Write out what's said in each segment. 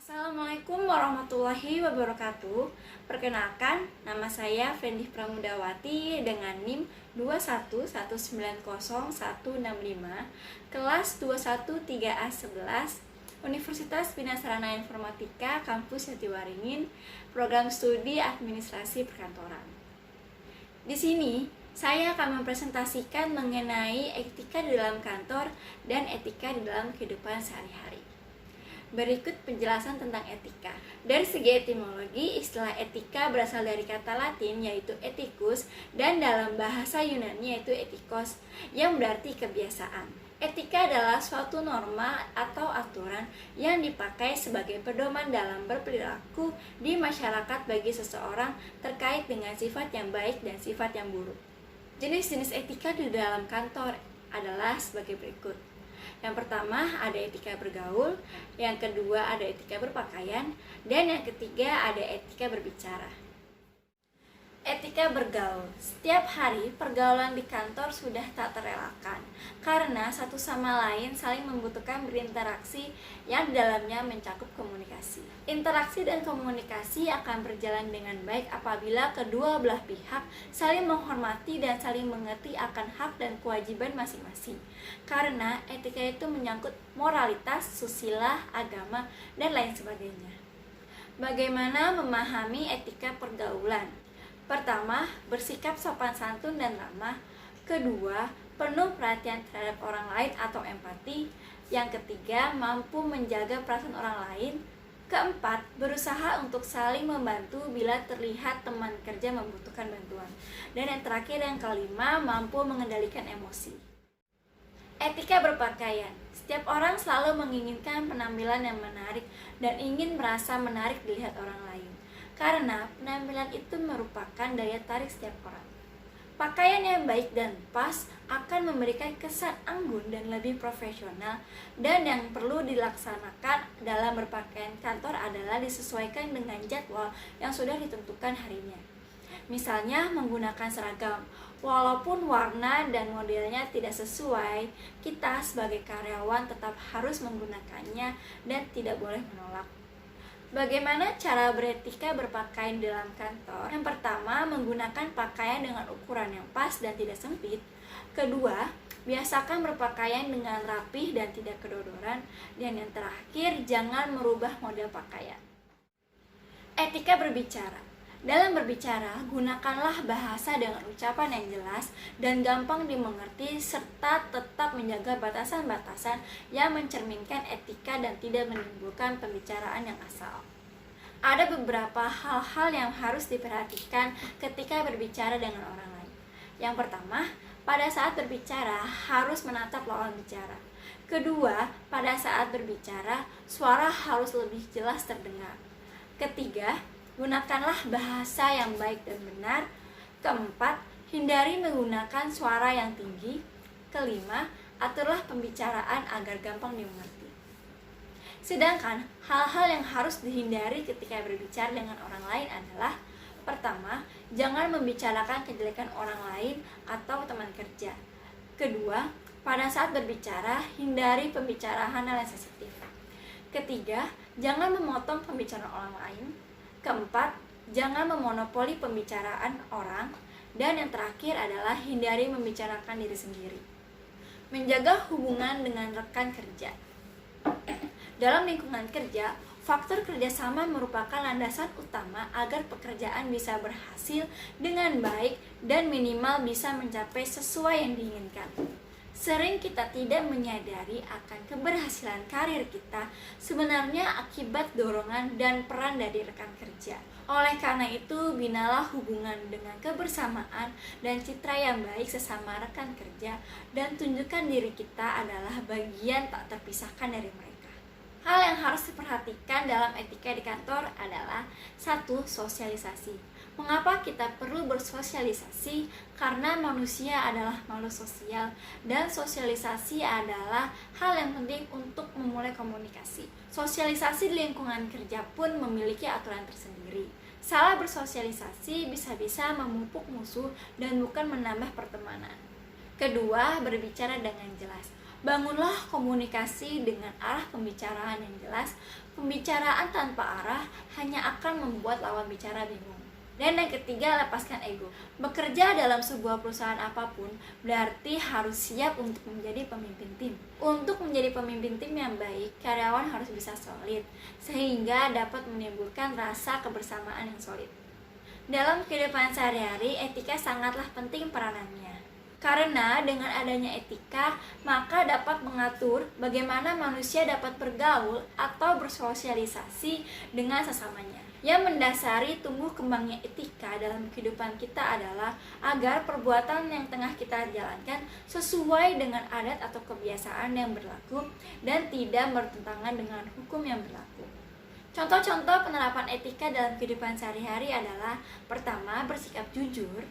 Assalamualaikum warahmatullahi wabarakatuh. Perkenalkan, nama saya Fendi Pramudawati dengan NIM 211900165, kelas 213A11, Universitas Bina Sarana Informatika Kampus Jatiwaringin, Program Studi Administrasi Perkantoran. Di sini, saya akan mempresentasikan mengenai etika di dalam kantor dan etika di dalam kehidupan sehari-hari. Berikut penjelasan tentang etika. Dari segi etimologi, istilah etika berasal dari kata Latin yaitu ethicus dan dalam bahasa Yunani yaitu ethikos yang berarti kebiasaan. Etika adalah suatu norma atau aturan yang dipakai sebagai pedoman dalam berperilaku di masyarakat bagi seseorang terkait dengan sifat yang baik dan sifat yang buruk. Jenis-jenis etika di dalam kantor adalah sebagai berikut. Yang pertama ada etika bergaul, yang kedua ada etika berpakaian, dan yang ketiga ada etika berbicara. Etika bergaul. Setiap hari pergaulan di kantor sudah tak terelakkan karena satu sama lain saling membutuhkan berinteraksi yang di dalamnya mencakup komunikasi. Interaksi dan komunikasi akan berjalan dengan baik apabila kedua belah pihak saling menghormati dan saling mengerti akan hak dan kewajiban masing-masing. Karena etika itu menyangkut moralitas, susila, agama, dan lain sebagainya. Bagaimana memahami etika pergaulan? Pertama, bersikap sopan santun dan ramah. Kedua, penuh perhatian terhadap orang lain atau empati. Yang ketiga, mampu menjaga perasaan orang lain. Keempat, berusaha untuk saling membantu bila terlihat teman kerja membutuhkan bantuan. Dan yang terakhir, yang kelima, mampu mengendalikan emosi. Etika berpakaian. Setiap orang selalu menginginkan penampilan yang menarik dan ingin merasa menarik dilihat orang lain. Karena penampilan itu merupakan daya tarik setiap orang. Pakaian yang baik dan pas akan memberikan kesan anggun dan lebih profesional, dan yang perlu dilaksanakan dalam berpakaian kantor adalah disesuaikan dengan jadwal yang sudah ditentukan harinya. Misalnya menggunakan seragam, walaupun warna dan modelnya tidak sesuai, kita sebagai karyawan tetap harus menggunakannya dan tidak boleh menolak. Bagaimana cara beretika berpakaian dalam kantor? Yang pertama, menggunakan pakaian dengan ukuran yang pas dan tidak sempit. Kedua, biasakan berpakaian dengan rapih dan tidak kedodoran. Dan yang terakhir, jangan merubah model pakaian. Etika berbicara. Dalam berbicara, gunakanlah bahasa dengan ucapan yang jelas dan gampang dimengerti serta tetap menjaga batasan-batasan yang mencerminkan etika dan tidak menimbulkan pembicaraan yang asal. Ada beberapa hal-hal yang harus diperhatikan ketika berbicara dengan orang lain. Yang pertama, pada saat berbicara harus menatap lawan bicara. Kedua, pada saat berbicara, suara harus lebih jelas terdengar. Ketiga, gunakanlah bahasa yang baik dan benar. Keempat, hindari menggunakan suara yang tinggi. Kelima, aturlah pembicaraan agar gampang dimengerti. Sedangkan hal-hal yang harus dihindari ketika berbicara dengan orang lain adalah: pertama, jangan membicarakan kejelekan orang lain atau teman kerja. Kedua, pada saat berbicara, hindari pembicaraan hal yang sensitif. Ketiga, jangan memotong pembicaraan orang lain. Keempat, jangan memonopoli pembicaraan orang. Dan yang terakhir adalah hindari membicarakan diri sendiri. Menjaga hubungan dengan rekan kerja. Dalam lingkungan kerja, faktor kerjasama merupakan landasan utama agar pekerjaan bisa berhasil dengan baik dan minimal bisa mencapai sesuai yang diinginkan. Sering kita tidak menyadari akan keberhasilan karir kita sebenarnya akibat dorongan dan peran dari rekan kerja. Oleh karena itu, binalah hubungan dengan kebersamaan dan citra yang baik sesama rekan kerja dan tunjukkan diri kita adalah bagian tak terpisahkan dari mereka. Hal yang harus diperhatikan dalam etika di kantor adalah: 1. Sosialisasi. Mengapa kita perlu bersosialisasi? Karena manusia adalah makhluk sosial dan sosialisasi adalah hal yang penting untuk memulai komunikasi. Sosialisasi di lingkungan kerja pun memiliki aturan tersendiri. Salah bersosialisasi bisa-bisa memupuk musuh dan bukan menambah pertemanan. Kedua, berbicara dengan jelas. Bangunlah komunikasi dengan arah pembicaraan yang jelas. Pembicaraan tanpa arah hanya akan membuat lawan bicara bingung. Dan yang ketiga, lepaskan ego. Bekerja dalam sebuah perusahaan apapun berarti harus siap untuk menjadi pemimpin tim. Untuk menjadi pemimpin tim yang baik, karyawan harus bisa solid, sehingga dapat menimbulkan rasa kebersamaan yang solid. Dalam kehidupan sehari-hari, etika sangatlah penting peranannya. Karena dengan adanya etika, maka dapat mengatur bagaimana manusia dapat bergaul atau bersosialisasi dengan sesamanya. Yang mendasari tumbuh kembangnya etika dalam kehidupan kita adalah agar perbuatan yang tengah kita jalankan sesuai dengan adat atau kebiasaan yang berlaku dan tidak bertentangan dengan hukum yang berlaku. Contoh-contoh penerapan etika dalam kehidupan sehari-hari adalah: pertama, bersikap jujur;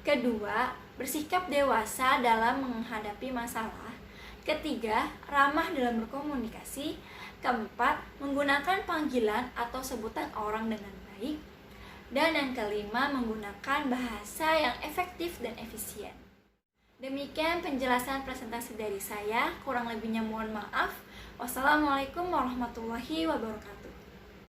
kedua, bersikap dewasa dalam menghadapi masalah; ketiga, ramah dalam berkomunikasi; keempat, menggunakan panggilan atau sebutan orang dengan baik; dan yang kelima, menggunakan bahasa yang efektif dan efisien. Demikian penjelasan presentasi dari saya, kurang lebihnya mohon maaf. Wassalamualaikum warahmatullahi wabarakatuh.